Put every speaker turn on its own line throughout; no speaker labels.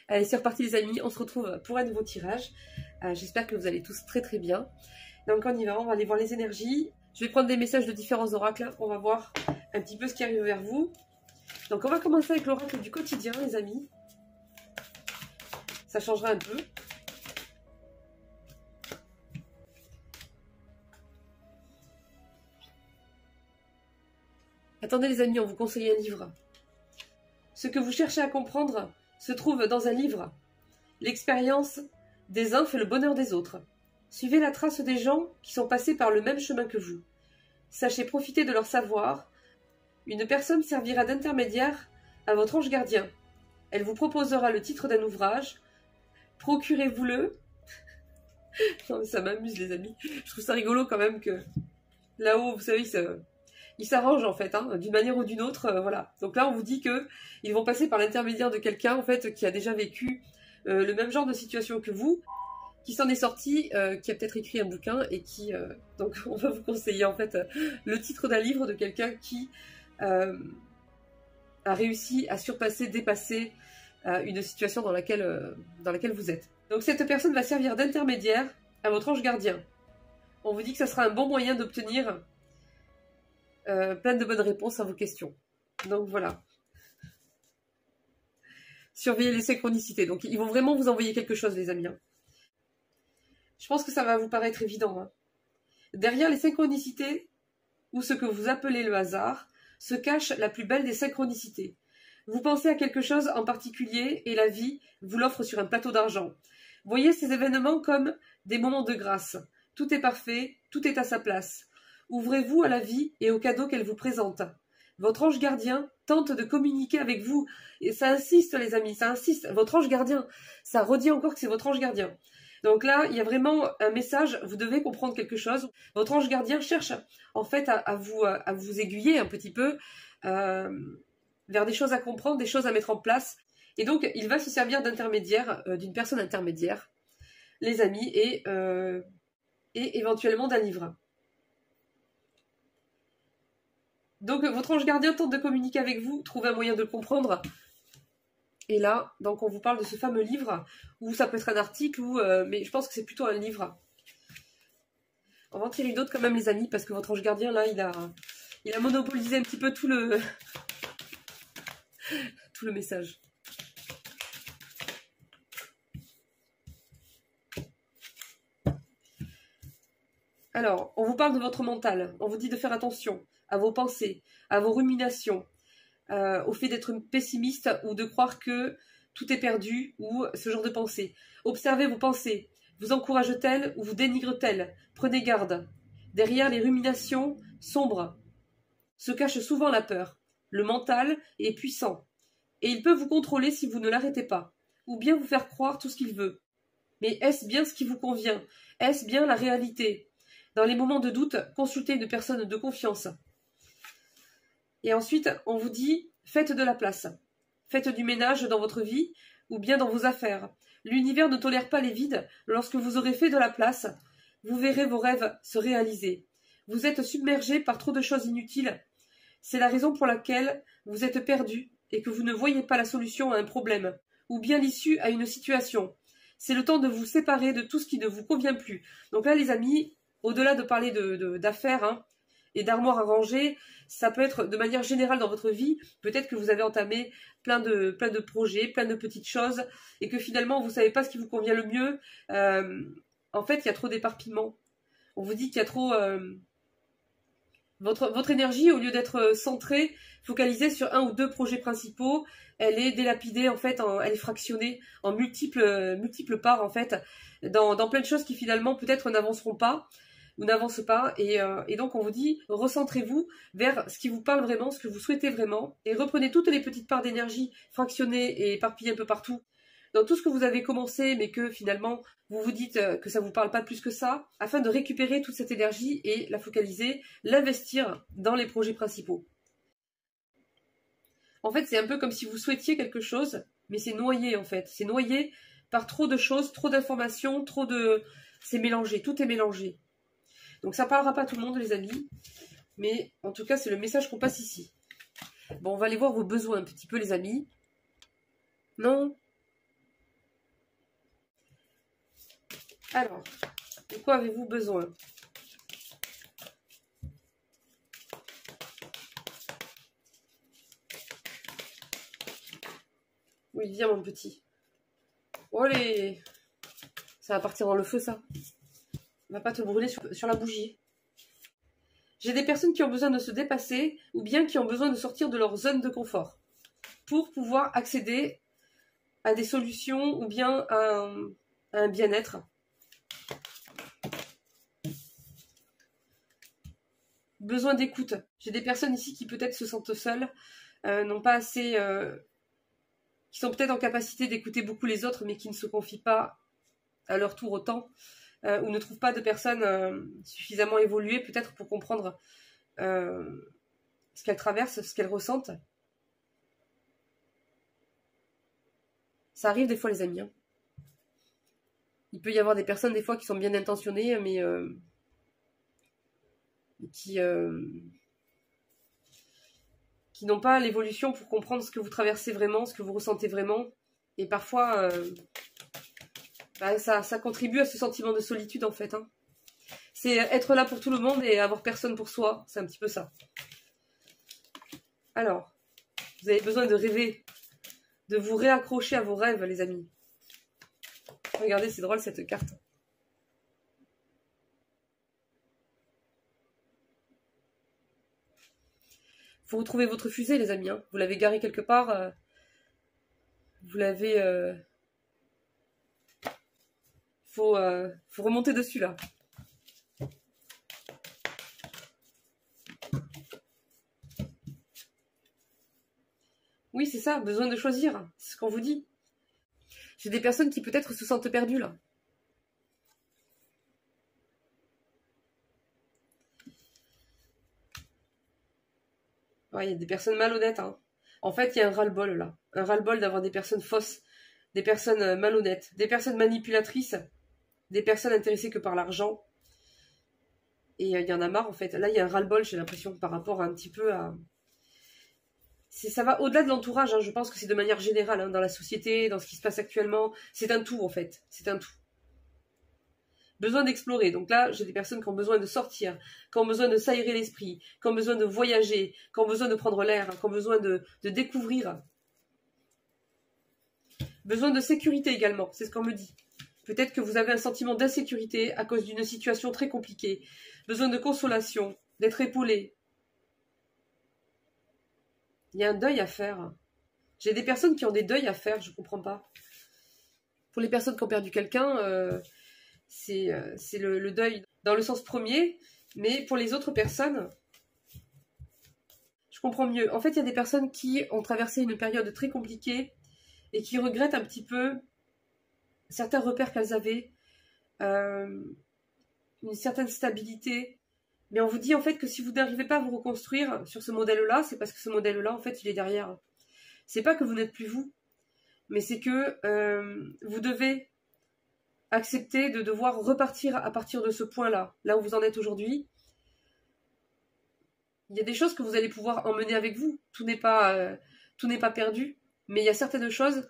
Allez, c'est reparti les amis, on se retrouve pour un nouveau tirage. J'espère que vous allez tous très très bien. Donc on y va, on va aller voir les énergies. Je vais prendre des messages de différents oracles, on va voir un petit peu ce qui arrive vers vous. Donc on va commencer avec l'oracle du quotidien les amis. Ça changera un peu. Attendez les amis, on vous conseille un livre. Ce que vous cherchez à comprendre se trouve dans un livre. L'expérience des uns fait le bonheur des autres. Suivez la trace des gens qui sont passés par le même chemin que vous. Sachez profiter de leur savoir. Une personne servira d'intermédiaire à votre ange gardien. Elle vous proposera le titre d'un ouvrage. Procurez-vous-le. Non mais ça m'amuse les amis. Je trouve ça rigolo quand même que là-haut, vous savez, ils s'arrangent en fait, hein, d'une manière ou d'une autre, voilà. Donc là, on vous dit que ils vont passer par l'intermédiaire de quelqu'un en fait qui a déjà vécu le même genre de situation que vous, qui s'en est sorti, qui a peut-être écrit un bouquin et qui, donc on va vous conseiller en fait le titre d'un livre de quelqu'un qui a réussi à surpasser, dépasser une situation dans laquelle vous êtes. Donc cette personne va servir d'intermédiaire à votre ange gardien. On vous dit que ça sera un bon moyen d'obtenir plein de bonnes réponses à vos questions. Donc voilà. Surveillez les synchronicités. Donc ils vont vraiment vous envoyer quelque chose les amis. Je pense que ça va vous paraître évident. Hein. Derrière les synchronicités, ou ce que vous appelez le hasard, se cache la plus belle des synchronicités. Vous pensez à quelque chose en particulier et la vie vous l'offre sur un plateau d'argent. Voyez ces événements comme des moments de grâce. Tout est parfait, tout est à sa place. Ouvrez-vous à la vie et aux cadeaux qu'elle vous présente. Votre ange gardien tente de communiquer avec vous. Et ça insiste les amis, ça insiste. Votre ange gardien, ça redit encore que c'est votre ange gardien. Donc là, il y a vraiment un message, vous devez comprendre quelque chose. Votre ange gardien cherche en fait à vous aiguiller un petit peu vers des choses à comprendre, des choses à mettre en place. Et donc, il va se servir d'intermédiaire, d'une personne intermédiaire, les amis, et éventuellement d'un livre. Donc, votre ange gardien tente de communiquer avec vous, trouve un moyen de le comprendre. Et là, donc on vous parle de ce fameux livre, ou ça peut être un article, mais je pense que c'est plutôt un livre. On va en tirer une autre quand même les amis, parce que votre ange gardien, là, il a monopolisé un petit peu tout le message. Alors, on vous parle de votre mental, on vous dit de faire attention à vos pensées, à vos ruminations, au fait d'être pessimiste ou de croire que tout est perdu ou ce genre de pensée. Observez vos pensées. Vous encourage-t-elle ou vous dénigre-t-elle? Prenez garde. Derrière les ruminations sombres se cache souvent la peur. Le mental est puissant et il peut vous contrôler si vous ne l'arrêtez pas, ou bien vous faire croire tout ce qu'il veut. Mais est-ce bien ce qui vous convient? Est-ce bien la réalité? Dans les moments de doute, consultez une personne de confiance. Et ensuite, on vous dit, faites de la place. Faites du ménage dans votre vie ou bien dans vos affaires. L'univers ne tolère pas les vides. Lorsque vous aurez fait de la place, vous verrez vos rêves se réaliser. Vous êtes submergé par trop de choses inutiles. C'est la raison pour laquelle vous êtes perdu et que vous ne voyez pas la solution à un problème ou bien l'issue à une situation. C'est le temps de vous séparer de tout ce qui ne vous convient plus. Donc là, les amis, au-delà de parler d'affaires, hein, et d'armoires à ranger, ça peut être de manière générale dans votre vie. Peut-être que vous avez entamé plein de projets, plein de petites choses, et que finalement vous ne savez pas ce qui vous convient le mieux. En fait, il y a trop d'éparpillement. On vous dit qu'il y a trop... Votre énergie, au lieu d'être centrée, focalisée sur un ou deux projets principaux, elle est délapidée, en fait, elle est fractionnée en multiples parts, en fait, dans plein de choses qui finalement peut-être n'avanceront pas, ou n'avance pas, et donc on vous dit, recentrez-vous vers ce qui vous parle vraiment, ce que vous souhaitez vraiment, et reprenez toutes les petites parts d'énergie fractionnées et éparpillées un peu partout, dans tout ce que vous avez commencé, mais que finalement, vous vous dites que ça ne vous parle pas plus que ça, afin de récupérer toute cette énergie et la focaliser, l'investir dans les projets principaux. En fait, c'est un peu comme si vous souhaitiez quelque chose, mais c'est noyé en fait, c'est noyé par trop de choses, trop d'informations, c'est mélangé, tout est mélangé. Donc ça ne parlera pas à tout le monde les amis, mais en tout cas c'est le message qu'on passe ici. Bon, on va aller voir vos besoins un petit peu les amis. Non, Alors, de quoi avez-vous besoin? Oui, viens mon petit. Allez, ça va partir dans le feu ça. On va pas te brûler sur la bougie. J'ai des personnes qui ont besoin de se dépasser ou bien qui ont besoin de sortir de leur zone de confort pour pouvoir accéder à des solutions ou bien à un bien-être. Besoin d'écoute. J'ai des personnes ici qui peut-être se sentent seules, n'ont pas assez... qui sont peut-être en capacité d'écouter beaucoup les autres, mais qui ne se confient pas à leur tour autant, ou ne trouvent pas de personnes suffisamment évoluées, peut-être pour comprendre ce qu'elles traversent, ce qu'elles ressentent. Ça arrive des fois, les amis. Hein. Il peut y avoir des personnes, des fois, qui sont bien intentionnées, mais qui n'ont pas l'évolution pour comprendre ce que vous traversez vraiment, ce que vous ressentez vraiment. Et parfois, ça contribue à ce sentiment de solitude, en fait. Hein. C'est être là pour tout le monde et avoir personne pour soi. C'est un petit peu ça. Alors, vous avez besoin de rêver, de vous réaccrocher à vos rêves, les amis. Regardez, c'est drôle cette carte. Faut retrouver votre fusée, les amis. Hein. Vous l'avez garée quelque part. Vous l'avez... faut remonter dessus, là. Oui, c'est ça, besoin de choisir. C'est ce qu'on vous dit. J'ai des personnes qui peut-être se sentent perdues, là. Ouais, il y a des personnes malhonnêtes. Hein. En fait, il y a un ras-le-bol, là. Un ras-le-bol d'avoir des personnes fausses, des personnes malhonnêtes, des personnes manipulatrices, des personnes intéressées que par l'argent. Et il y en a marre, en fait. Là, il y a un ras-le-bol, j'ai l'impression, par rapport à un petit peu à... Ça va au-delà de l'entourage, hein. Je pense que c'est de manière générale, hein, dans la société, dans ce qui se passe actuellement. C'est un tout, en fait. C'est un tout. Besoin d'explorer. Donc là, j'ai des personnes qui ont besoin de sortir, qui ont besoin de s'aérer l'esprit, qui ont besoin de voyager, qui ont besoin de prendre l'air, qui ont besoin de découvrir. Besoin de sécurité également, c'est ce qu'on me dit. Peut-être que vous avez un sentiment d'insécurité à cause d'une situation très compliquée. Besoin de consolation, d'être épaulé. Il y a un deuil à faire. J'ai des personnes qui ont des deuils à faire, je ne comprends pas. Pour les personnes qui ont perdu quelqu'un, c'est le deuil dans le sens premier, mais pour les autres personnes, je comprends mieux. En fait, il y a des personnes qui ont traversé une période très compliquée et qui regrettent un petit peu certains repères qu'elles avaient, une certaine stabilité. Mais on vous dit en fait que si vous n'arrivez pas à vous reconstruire sur ce modèle-là, c'est parce que ce modèle-là, en fait, il est derrière. C'est pas que vous n'êtes plus vous, mais c'est que vous devez accepter de devoir repartir à partir de ce point-là, là où vous en êtes aujourd'hui. Il y a des choses que vous allez pouvoir emmener avec vous. Tout n'est pas perdu, mais il y a certaines choses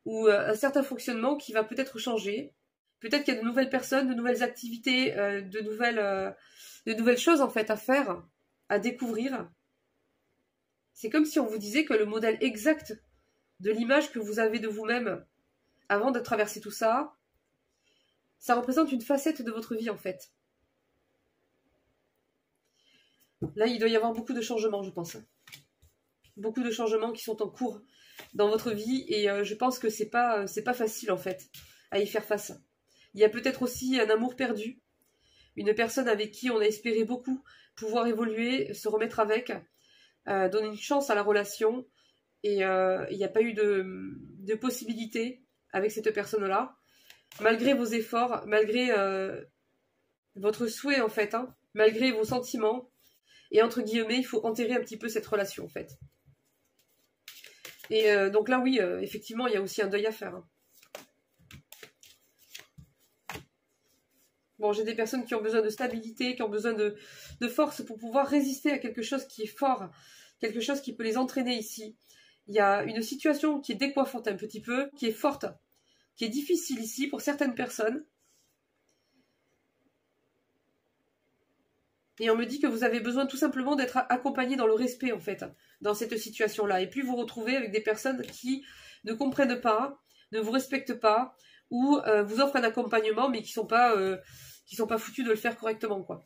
ou un certain fonctionnement qui va peut-être changer. Peut-être qu'il y a de nouvelles personnes, de nouvelles activités, de nouvelles choses en fait à faire, à découvrir. C'est comme si on vous disait que le modèle exact de l'image que vous avez de vous-même avant de traverser tout ça, ça représente une facette de votre vie en fait. Là, il doit y avoir beaucoup de changements, je pense. Beaucoup de changements qui sont en cours dans votre vie et je pense que c'est pas facile en fait à y faire face. Il y a peut-être aussi un amour perdu, une personne avec qui on a espéré beaucoup pouvoir évoluer, se remettre avec, donner une chance à la relation et il n'y a pas eu de possibilité avec cette personne-là, malgré vos efforts, malgré votre souhait en fait, hein, malgré vos sentiments et entre guillemets, il faut enterrer un petit peu cette relation en fait. Et donc là, oui, effectivement, il y a aussi un deuil à faire. Hein. Bon, j'ai des personnes qui ont besoin de stabilité, qui ont besoin de force pour pouvoir résister à quelque chose qui est fort, quelque chose qui peut les entraîner ici. Il y a une situation qui est décoiffante un petit peu, qui est forte, qui est difficile ici pour certaines personnes. Et on me dit que vous avez besoin tout simplement d'être accompagné dans le respect, en fait, dans cette situation-là. Et puis vous retrouvez avec des personnes qui ne comprennent pas, ne vous respectent pas, ou vous offrent un accompagnement, mais qui sont pas foutus de le faire correctement, quoi.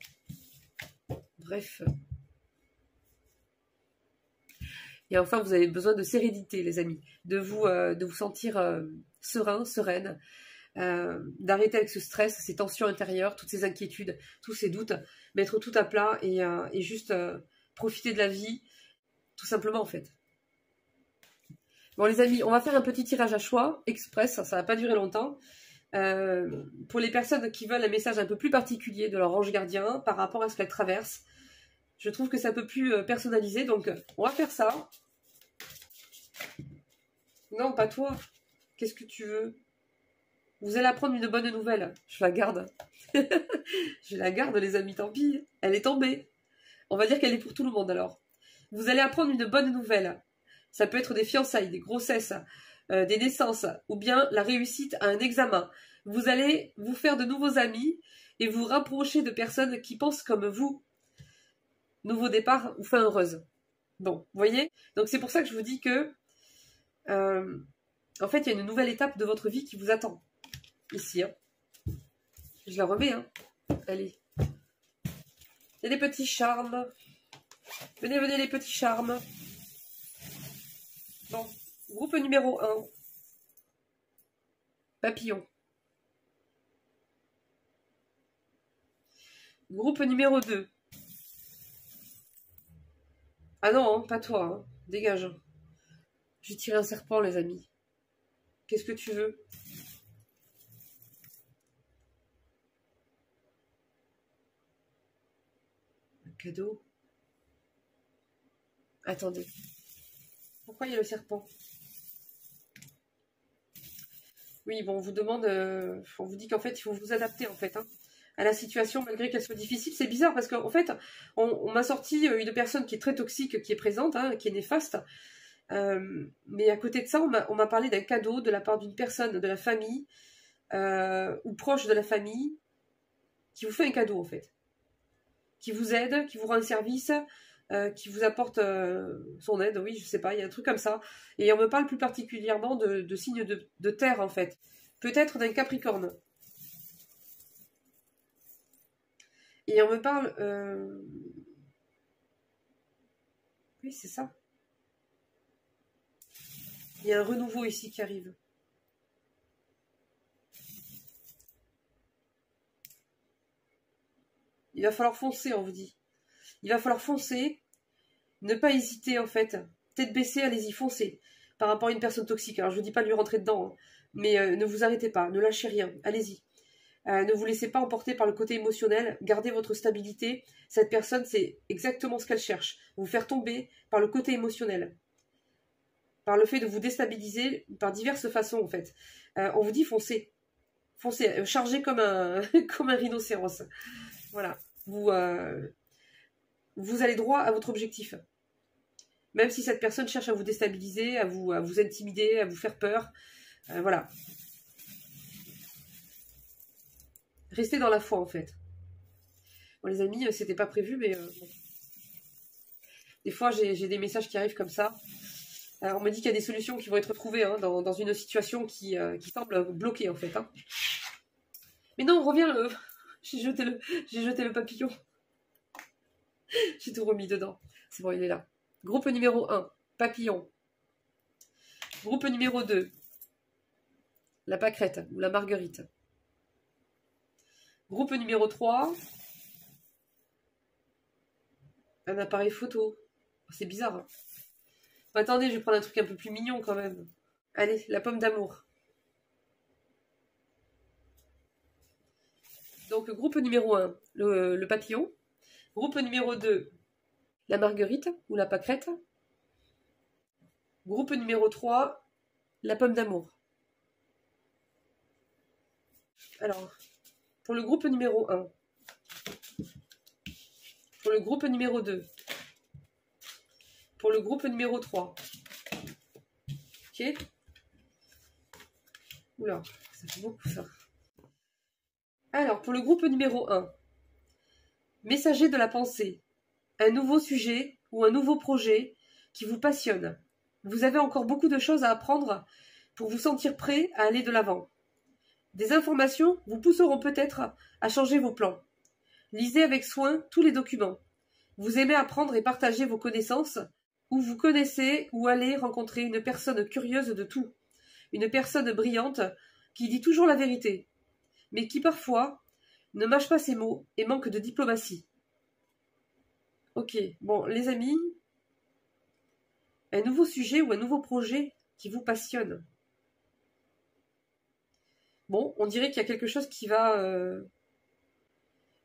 Bref. Et enfin, vous avez besoin de sérénité, les amis, de vous sentir serein, sereine, d'arrêter avec ce stress, ces tensions intérieures, toutes ces inquiétudes, tous ces doutes, mettre tout à plat et juste profiter de la vie, tout simplement en fait. Bon les amis, on va faire un petit tirage à choix, express, ça va pas durer longtemps. Pour les personnes qui veulent un message un peu plus particulier de leur ange gardien par rapport à ce qu'elles traversent, je trouve que c'est un peu plus personnalisé, donc on va faire ça. Non, pas toi. Qu'est-ce que tu veux? Vous allez apprendre une bonne nouvelle. Je la garde. Je la garde, les amis, tant pis. Elle est tombée. On va dire qu'elle est pour tout le monde, alors. Vous allez apprendre une bonne nouvelle. Ça peut être des fiançailles, des grossesses, des naissances, ou bien la réussite à un examen. Vous allez vous faire de nouveaux amis et vous rapprocher de personnes qui pensent comme vous. Nouveau départ ou fin heureuse. Bon, vous voyez? Donc c'est pour ça que je vous dis que en fait, il y a une nouvelle étape de votre vie qui vous attend. Ici, hein. Je la remets, hein. Allez. Il y a des petits charmes. Venez, venez les petits charmes. Bon, groupe numéro 1. Papillon. Groupe numéro 2. Ah non, hein, pas toi, hein. Dégage. J'ai tiré un serpent, les amis. Qu'est-ce que tu veux? Un cadeau? Attendez. Pourquoi il y a le serpent? Oui, bon, on vous demande... on vous dit qu'en fait, il faut vous adapter, en fait, hein, à la situation, malgré qu'elle soit difficile. C'est bizarre, parce qu'en fait, on m'a sorti une personne qui est très toxique, qui est présente, hein, qui est néfaste. Mais à côté de ça, on m'a parlé d'un cadeau de la part d'une personne de la famille ou proche de la famille qui vous fait un cadeau en fait, qui vous aide, qui vous rend un service, qui vous apporte son aide, oui, je sais pas, il y a un truc comme ça. Et on me parle plus particulièrement de signes de terre en fait, peut-être d'un Capricorne. Et on me parle... Oui, c'est ça. Il y a un renouveau ici qui arrive. Il va falloir foncer, on vous dit. Il va falloir foncer, ne pas hésiter en fait. Tête baissée, allez-y, foncez. Par rapport à une personne toxique. Alors je vous dis pas de lui rentrer dedans, hein, mais ne vous arrêtez pas, ne lâchez rien, allez-y. Ne vous laissez pas emporter par le côté émotionnel, gardez votre stabilité. Cette personne, c'est exactement ce qu'elle cherche. Vous faire tomber par le côté émotionnel. Par le fait de vous déstabiliser par diverses façons en fait. On vous dit foncez. Foncez, chargez comme un, comme un rhinocéros. Voilà. Vous allez droit à votre objectif. Même si cette personne cherche à vous déstabiliser, à vous intimider, à vous faire peur. Voilà. Restez dans la foi en fait. Bon les amis, c'était pas prévu, mais bon. Des fois j'ai des messages qui arrivent comme ça. On me dit qu'il y a des solutions qui vont être trouvées hein, dans une situation qui semble bloquée en fait. Hein. Mais non, reviens, j'ai jeté le papillon. J'ai tout remis dedans. C'est bon, il est là. Groupe numéro 1, papillon. Groupe numéro 2, la pâquerette ou la marguerite. Groupe numéro 3, un appareil photo. C'est bizarre. Hein. Attendez, je vais prendre un truc un peu plus mignon quand même. Allez, la pomme d'amour. Donc, groupe numéro 1, le papillon. Groupe numéro 2, la marguerite ou la pâquerette. Groupe numéro 3, la pomme d'amour. Alors, pour le groupe numéro 1, pour le groupe numéro 2, pour le groupe numéro 3. Ok. Oula, ça fait beaucoup ça. Alors, pour le groupe numéro 1, Messager de la pensée. Un nouveau sujet ou un nouveau projet qui vous passionne. Vous avez encore beaucoup de choses à apprendre pour vous sentir prêt à aller de l'avant. Des informations vous pousseront peut-être à changer vos plans. Lisez avec soin tous les documents. Vous aimez apprendre et partager vos connaissances, ou vous connaissez ou allez rencontrer une personne curieuse de tout, une personne brillante qui dit toujours la vérité, mais qui parfois ne mâche pas ses mots et manque de diplomatie. Ok, bon les amis, un nouveau sujet ou un nouveau projet qui vous passionne. Bon, on dirait qu'il y a quelque chose qui va...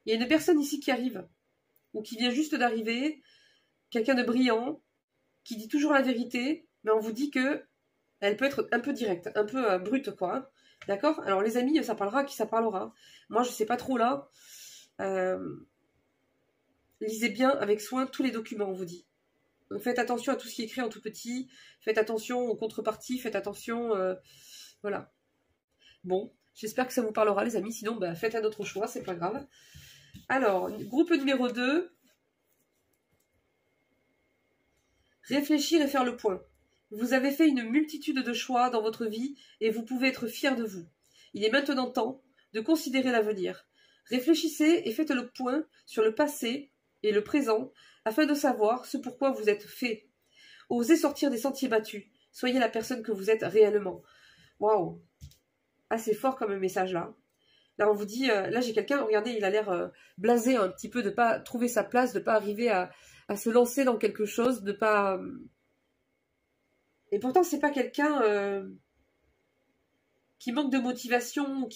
Il y a une personne ici qui arrive, ou qui vient juste d'arriver, quelqu'un de brillant, qui dit toujours la vérité, mais on vous dit que elle peut être un peu directe, un peu brute, quoi. Hein. D'accord? Alors les amis, ça parlera à qui ça parlera. Moi, je sais pas trop là. Lisez bien avec soin tous les documents, on vous dit. Donc, faites attention à tout ce qui est écrit en tout petit. Faites attention aux contreparties. Faites attention... voilà. Bon, j'espère que ça vous parlera, les amis. Sinon, bah, faites un autre choix, c'est pas grave. Alors, groupe numéro 2. Réfléchir et faire le point. Vous avez fait une multitude de choix dans votre vie et vous pouvez être fier de vous. Il est maintenant temps de considérer l'avenir. Réfléchissez et faites le point sur le passé et le présent afin de savoir ce pourquoi vous êtes fait. Osez sortir des sentiers battus. Soyez la personne que vous êtes réellement. Waouh! Assez fort comme message là. Là on vous dit, là j'ai quelqu'un, regardez, il a l'air blasé un petit peu de pas trouver sa place, de pas arriver à se lancer dans quelque chose, de pas... Et pourtant c'est pas quelqu'un qui manque de motivation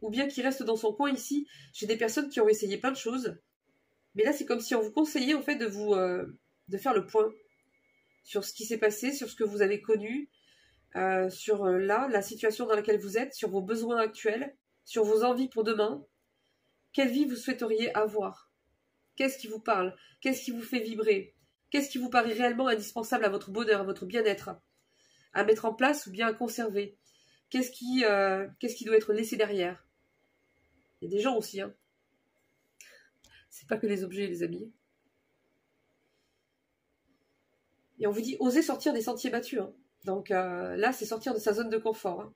ou bien qui reste dans son coin ici. J'ai des personnes qui ont essayé plein de choses. Mais là c'est comme si on vous conseillait en fait de faire le point sur ce qui s'est passé, sur ce que vous avez connu, sur la situation dans laquelle vous êtes, sur vos besoins actuels, sur vos envies pour demain. Quelle vie vous souhaiteriez avoir? Qu'est-ce qui vous parle? Qu'est-ce qui vous fait vibrer? Qu'est-ce qui vous paraît réellement indispensable à votre bonheur, à votre bien-être? À mettre en place ou bien à conserver? Qu'est-ce qui doit être laissé derrière? Il y a des gens aussi, hein. C'est pas que les objets, les amis. Et on vous dit, osez sortir des sentiers battus, hein. Donc là, c'est sortir de sa zone de confort. Hein.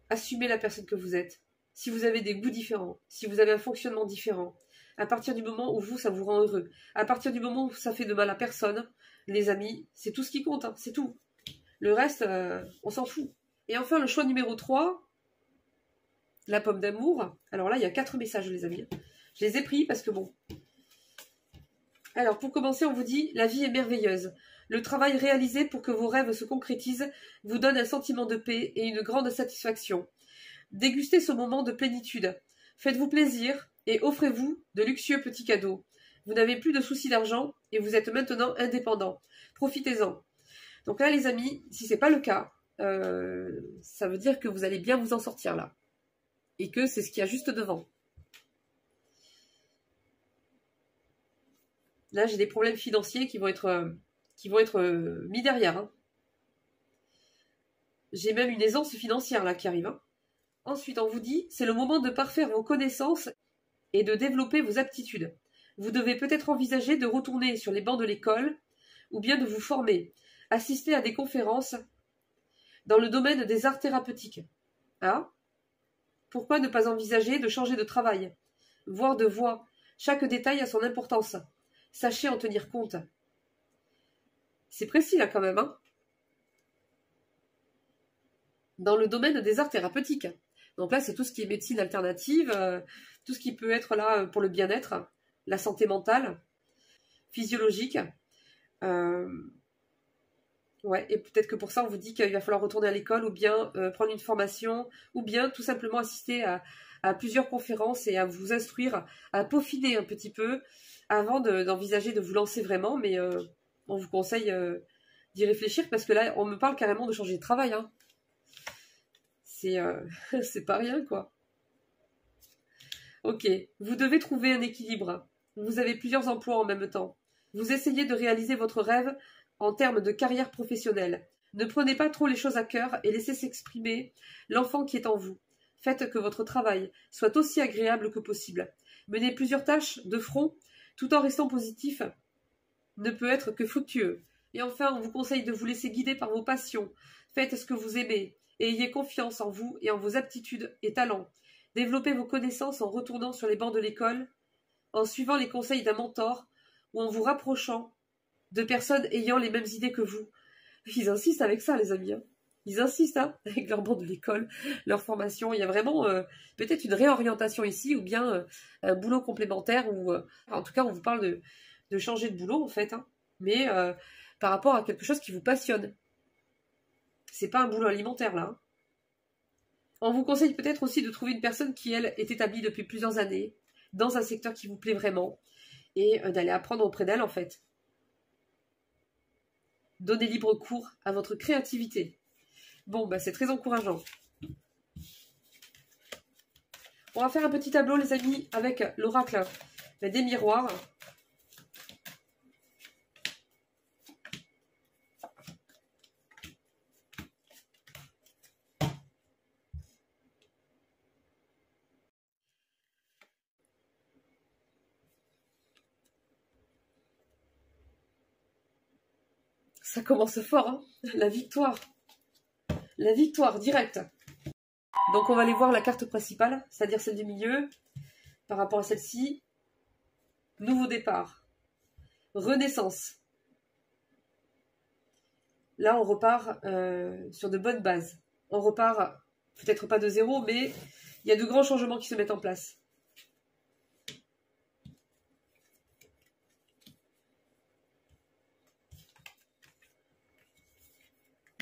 Assumez la personne que vous êtes. Si vous avez des goûts différents, si vous avez un fonctionnement différent, à partir du moment où vous, ça vous rend heureux, à partir du moment où ça fait de mal à personne, les amis, c'est tout ce qui compte, hein, c'est tout. Le reste, on s'en fout. Et enfin, le choix numéro 3, la pomme d'amour. Alors là, il y a 4 messages, les amis. Je les ai pris parce que bon. Alors, pour commencer, on vous dit, la vie est merveilleuse. Le travail réalisé pour que vos rêves se concrétisent vous donne un sentiment de paix et une grande satisfaction. Dégustez ce moment de plénitude. Faites-vous plaisir et offrez-vous de luxueux petits cadeaux. Vous n'avez plus de soucis d'argent et vous êtes maintenant indépendant. Profitez-en. Donc là, les amis, si ce n'est pas le cas, ça veut dire que vous allez bien vous en sortir là. Et que c'est ce qu'il y a juste devant. Là, j'ai des problèmes financiers qui vont être mis derrière. Hein. J'ai même une aisance financière là qui arrive. Hein. Ensuite, on vous dit, c'est le moment de parfaire vos connaissances et de développer vos aptitudes. Vous devez peut-être envisager de retourner sur les bancs de l'école ou bien de vous former, assister à des conférences dans le domaine des arts thérapeutiques. Ah, pourquoi ne pas envisager de changer de travail, voire de voie? Chaque détail a son importance. Sachez en tenir compte. C'est précis là quand même, hein. Dans le domaine des arts thérapeutiques. Donc là, c'est tout ce qui est médecine alternative, tout ce qui peut être là pour le bien-être, la santé mentale, physiologique. Ouais, et peut-être que pour ça, on vous dit qu'il va falloir retourner à l'école ou bien prendre une formation ou bien tout simplement assister à plusieurs conférences et à vous instruire, à peaufiner un petit peu avant d'envisager de vous lancer vraiment. Mais on vous conseille d'y réfléchir parce que là, on me parle carrément de changer de travail. Hein. C'est pas rien, quoi. Ok, vous devez trouver un équilibre. Vous avez plusieurs emplois en même temps. Vous essayez de réaliser votre rêve en termes de carrière professionnelle. Ne prenez pas trop les choses à cœur et laissez s'exprimer l'enfant qui est en vous. Faites que votre travail soit aussi agréable que possible. Menez plusieurs tâches de front tout en restant positif ne peut être que fructueux. Et enfin, on vous conseille de vous laisser guider par vos passions. Faites ce que vous aimez et ayez confiance en vous et en vos aptitudes et talents. Développez vos connaissances en retournant sur les bancs de l'école, en suivant les conseils d'un mentor ou en vous rapprochant de personnes ayant les mêmes idées que vous. Ils insistent avec ça, les amis. Hein. Ils insistent avec leur banc de l'école, leur formation. Il y a vraiment peut-être une réorientation ici ou bien un boulot complémentaire. Ou en tout cas, on vous parle de changer de boulot, en fait. Hein. Mais par rapport à quelque chose qui vous passionne. C'est pas un boulot alimentaire, là. Hein. On vous conseille peut-être aussi de trouver une personne qui, elle, est établie depuis plusieurs années, dans un secteur qui vous plaît vraiment, et d'aller apprendre auprès d'elle, en fait. Donnez libre cours à votre créativité. Bon, bah c'est très encourageant. On va faire un petit tableau, les amis, avec l'oracle des miroirs. Ça commence fort, hein, la victoire. La victoire directe. Donc on va aller voir la carte principale, c'est-à-dire celle du milieu, par rapport à celle-ci. Nouveau départ. Renaissance. Là, on repart sur de bonnes bases. On repart, peut-être pas de zéro, mais il y a de grands changements qui se mettent en place.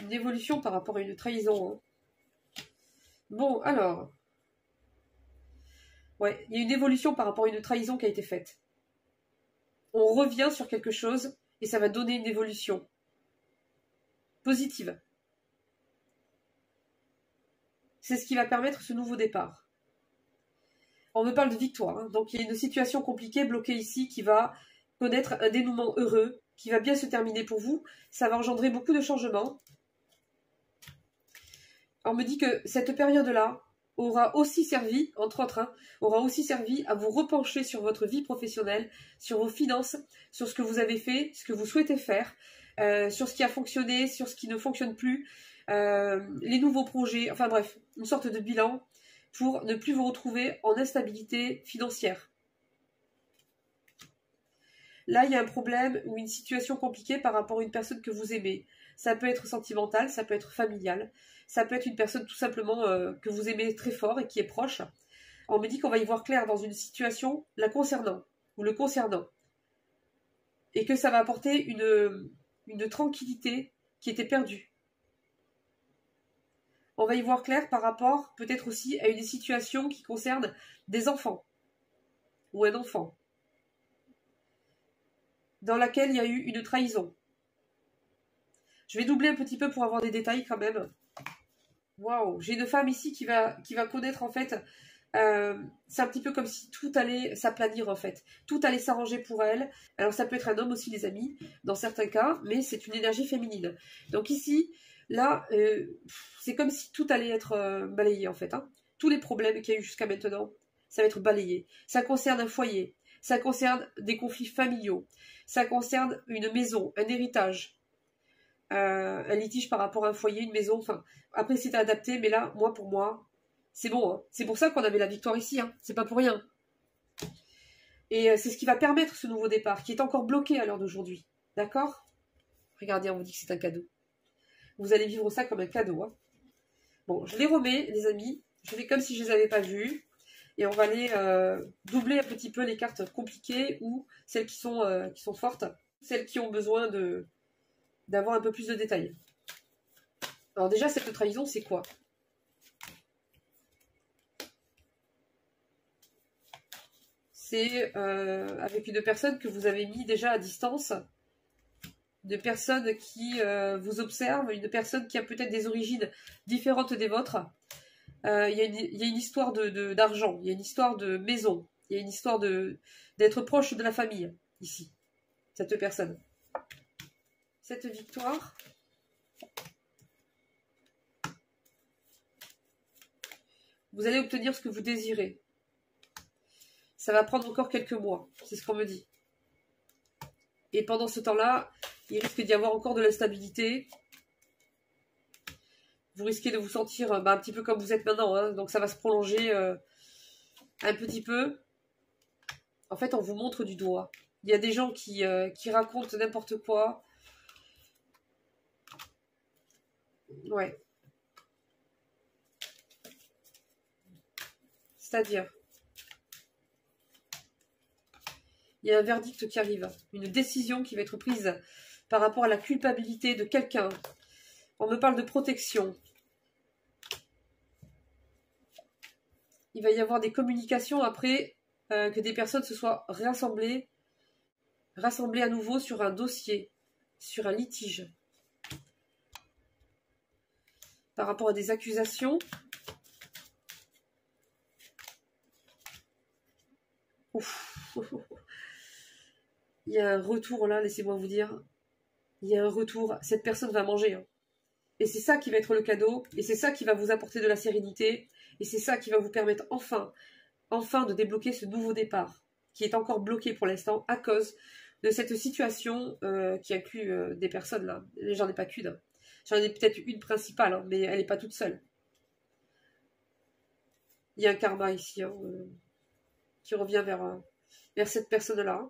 Une évolution par rapport à une trahison. Hein. Bon, alors. Ouais, il y a une évolution par rapport à une trahison qui a été faite. On revient sur quelque chose et ça va donner une évolution positive. C'est ce qui va permettre ce nouveau départ. On me parle de victoire. Hein. Donc il y a une situation compliquée bloquée ici qui va connaître un dénouement heureux, qui va bien se terminer pour vous. Ça va engendrer beaucoup de changements. On me dit que cette période-là aura aussi servi, entre autres, hein, aura aussi servi à vous repencher sur votre vie professionnelle, sur vos finances, sur ce que vous avez fait, ce que vous souhaitez faire, sur ce qui a fonctionné, sur ce qui ne fonctionne plus, les nouveaux projets, enfin bref, une sorte de bilan pour ne plus vous retrouver en instabilité financière. Là, il y a un problème ou une situation compliquée par rapport à une personne que vous aimez. Ça peut être sentimental, ça peut être familial, ça peut être une personne tout simplement que vous aimez très fort et qui est proche. On me dit qu'on va y voir clair dans une situation la concernant ou le concernant. Et que ça va apporter une tranquillité qui était perdue. On va y voir clair par rapport peut-être aussi à une situation qui concerne des enfants ou un enfant dans laquelle il y a eu une trahison. Je vais doubler un petit peu pour avoir des détails quand même. Waouh, j'ai une femme ici qui va connaître en fait, c'est un petit peu comme si tout allait s'aplanir en fait. Tout allait s'arranger pour elle. Alors ça peut être un homme aussi les amis, dans certains cas, mais c'est une énergie féminine. Donc ici, là, c'est comme si tout allait être balayé en fait. Hein. Tous les problèmes qu'il y a eu jusqu'à maintenant, ça va être balayé. Ça concerne un foyer, ça concerne des conflits familiaux, ça concerne une maison, un héritage. Un litige par rapport à un foyer, une maison, enfin, après c'est adapté, mais là, pour moi, c'est bon. Hein. C'est pour ça qu'on avait la victoire ici, hein. C'est pas pour rien. Et c'est ce qui va permettre ce nouveau départ, qui est encore bloqué à l'heure d'aujourd'hui. D'accord? Regardez, on vous dit que c'est un cadeau. Vous allez vivre ça comme un cadeau. Hein. Bon, je les remets, les amis. Je fais comme si je les avais pas vus. Et on va aller doubler un petit peu les cartes compliquées ou celles qui sont fortes, celles qui ont besoin d'avoir un peu plus de détails. Alors déjà, cette trahison, c'est quoi? C'est avec une personne que vous avez mis déjà à distance, une personne qui vous observe, une personne qui a peut-être des origines différentes des vôtres. Il y a une histoire d'argent, il y a une histoire de maison, il y a une histoire d'être proche de la famille, ici, cette personne. Cette victoire, Vous allez obtenir ce que vous désirez. Ça va prendre encore quelques mois, c'est ce qu'on me dit. Et pendant ce temps-là, il risque d'y avoir encore de l'instabilité. Vous risquez de vous sentir un petit peu comme vous êtes maintenant, hein, donc ça va se prolonger un petit peu. En fait, on vous montre du doigt. Il y a des gens qui racontent n'importe quoi. Ouais. C'est-à-dire, il y a un verdict qui arrive, une décision qui va être prise par rapport à la culpabilité de quelqu'un. On me parle de protection. Il va y avoir des communications après que des personnes se soient rassemblées à nouveau sur un dossier, sur un litige. Par rapport à des accusations. Ouf. Il y a un retour là, laissez-moi vous dire. Il y a un retour. Cette personne va manger. Hein. Et c'est ça qui va être le cadeau. Et c'est ça qui va vous apporter de la sérénité. Et c'est ça qui va vous permettre enfin de débloquer ce nouveau départ. Qui est encore bloqué pour l'instant à cause de cette situation qui inclut des personnes là. J'en ai pas qu'une. Hein. J'en ai peut-être une principale, hein, mais elle n'est pas toute seule. Il y a un karma ici hein, qui revient vers cette personne-là.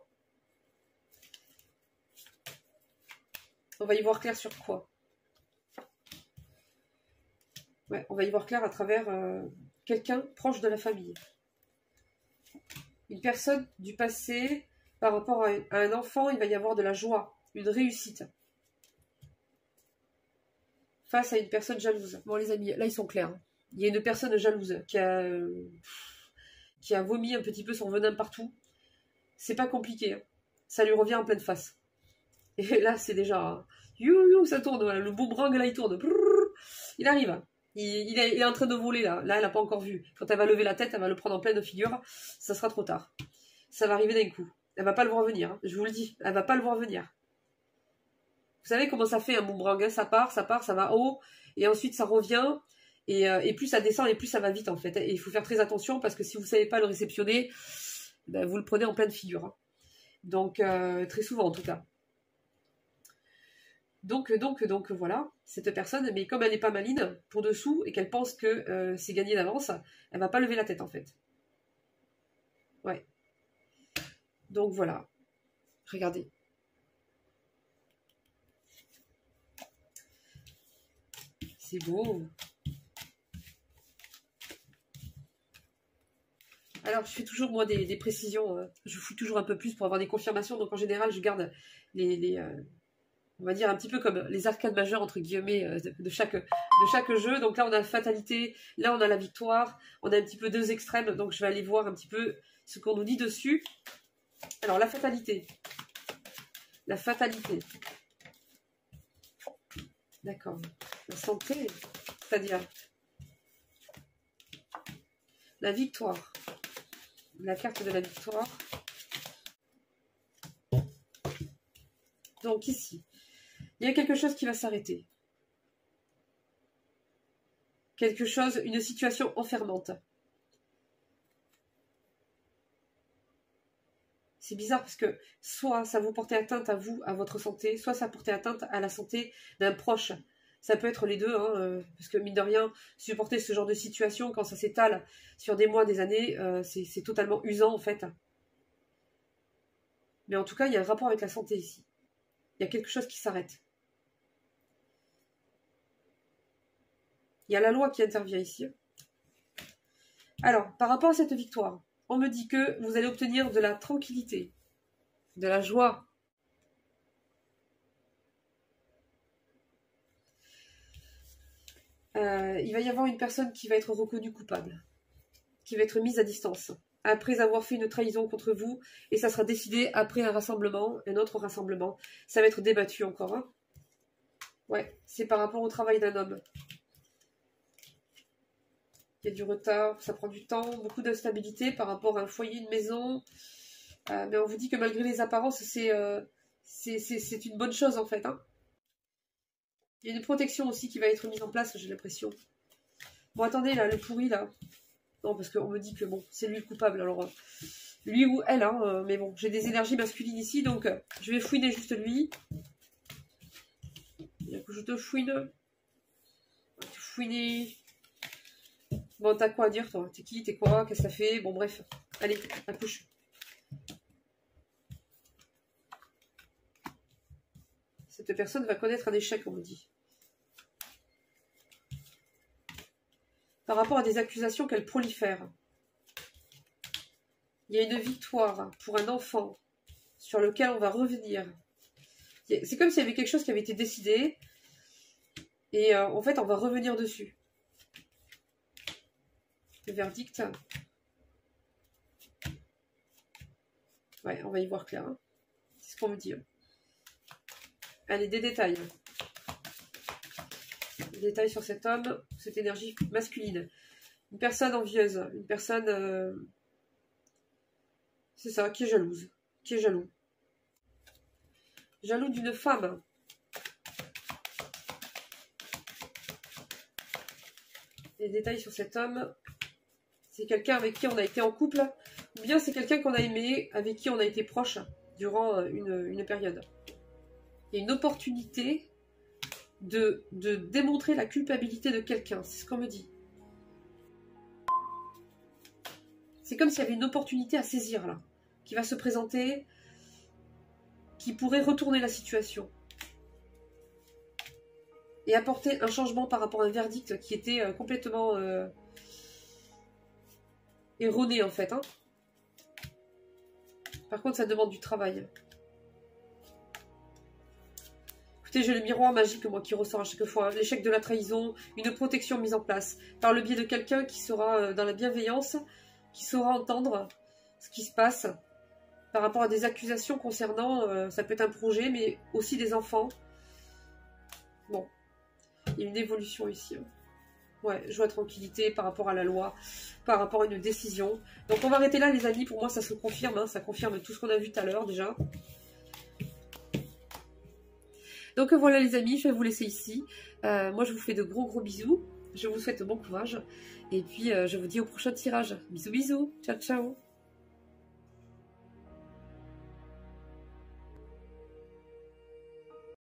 On va y voir clair sur quoi? Ouais, on va y voir clair à travers quelqu'un proche de la famille. Une personne du passé, par rapport à un enfant, il va y avoir de la joie, une réussite. Face à une personne jalouse. Bon les amis, là ils sont clairs. Il y a une personne jalouse qui a vomi un petit peu son venin partout. C'est pas compliqué. Hein. Ça lui revient en pleine face. Et là c'est déjà... ça tourne, voilà, le boomerang là il tourne. Il arrive. Il est en train de voler là. Là elle n'a pas encore vu. Quand elle va lever la tête, elle va le prendre en pleine figure. Ça sera trop tard. Ça va arriver d'un coup. Elle va pas le voir venir. Hein. Je vous le dis. Elle va pas le voir venir. Vous savez comment ça fait un boomerang, hein, ça part, ça va haut, et ensuite ça revient, et plus ça descend, et plus ça va vite en fait. Et il faut faire très attention, parce que si vous ne savez pas le réceptionner, ben, vous le prenez en pleine figure. Hein. Donc, très souvent en tout cas. Donc voilà, cette personne, mais comme elle n'est pas maline, pour dessous, et qu'elle pense que c'est gagné d'avance, elle va pas lever la tête en fait. Ouais. Donc voilà. Regardez. C'est beau. Alors, je fais toujours, moi, des précisions. Je fouille toujours un peu plus pour avoir des confirmations. Donc, en général, je garde on va dire, un petit peu comme les arcades majeures, entre guillemets, de chaque jeu. Donc là, on a la fatalité. Là, on a la victoire. On a un petit peu deux extrêmes. Donc, je vais aller voir un petit peu ce qu'on nous dit dessus. Alors, la fatalité. La fatalité. D'accord. La santé, c'est-à-dire la victoire. La carte de la victoire. Donc ici, il y a quelque chose qui va s'arrêter. Quelque chose, une situation enfermante. C'est bizarre parce que soit ça vous portait atteinte à vous, à votre santé, soit ça portait atteinte à la santé d'un proche. Ça peut être les deux, hein, parce que mine de rien, supporter ce genre de situation, quand ça s'étale sur des mois, des années, c'est totalement usant en fait. Mais en tout cas, il y a un rapport avec la santé ici. Il y a quelque chose qui s'arrête. Il y a la loi qui intervient ici. Alors, par rapport à cette victoire, on me dit que vous allez obtenir de la tranquillité, de la joie. Il va y avoir une personne qui va être reconnue coupable, qui va être mise à distance, après avoir fait une trahison contre vous, et ça sera décidé après un rassemblement, un autre rassemblement. Ça va être débattu encore. Hein. Ouais, c'est par rapport au travail d'un homme. Il y a du retard, ça prend du temps, beaucoup d'instabilité par rapport à un foyer, une maison. Mais on vous dit que malgré les apparences, c'est une bonne chose en fait. Hein. Il y a une protection aussi qui va être mise en place, j'ai l'impression. Bon, attendez, là, le pourri, là. Non, parce qu'on me dit que bon, c'est lui le coupable. Alors, lui ou elle, hein, mais bon, j'ai des énergies masculines ici, donc je vais fouiner juste lui. Je te fouine. Fouiner. Bon, t'as quoi à dire, toi? T'es qui? T'es quoi? Qu'est-ce que ça fait? Bon, bref. Allez, accouche. Cette personne va connaître un échec, on me dit. Par rapport à des accusations qu'elle prolifère. Il y a une victoire pour un enfant sur lequel on va revenir. C'est comme s'il y avait quelque chose qui avait été décidé. Et en fait, on va revenir dessus. Le verdict. Ouais, on va y voir clair. Hein. C'est ce qu'on me dit. Allez, des détails. Des détails sur cet homme, cette énergie masculine. Une personne envieuse. Une personne... c'est ça, qui est jalouse. Qui est jaloux. Jaloux d'une femme. Les détails sur cet homme. C'est quelqu'un avec qui on a été en couple. Ou bien c'est quelqu'un qu'on a aimé, avec qui on a été proche durant une période. Il y a une opportunité de démontrer la culpabilité de quelqu'un. C'est ce qu'on me dit. C'est comme s'il y avait une opportunité à saisir là. Qui va se présenter. Qui pourrait retourner la situation. Et apporter un changement par rapport à un verdict qui était complètement erroné en fait. Hein. Par contre, ça demande du travail. Écoutez, j'ai le miroir magique, moi, qui ressort à chaque fois. L'échec de la trahison, une protection mise en place. Par le biais de quelqu'un qui sera dans la bienveillance, qui saura entendre ce qui se passe par rapport à des accusations concernant, ça peut être un projet, mais aussi des enfants. Bon, il y a une évolution ici. Hein. Ouais, joie, tranquillité par rapport à la loi, par rapport à une décision. Donc on va arrêter là les amis, pour moi ça se confirme, hein, ça confirme tout ce qu'on a vu tout à l'heure déjà. Donc voilà les amis, je vais vous laisser ici. Moi je vous fais de gros bisous, je vous souhaite bon courage. Et puis je vous dis au prochain tirage. Bisous bisous, ciao ciao.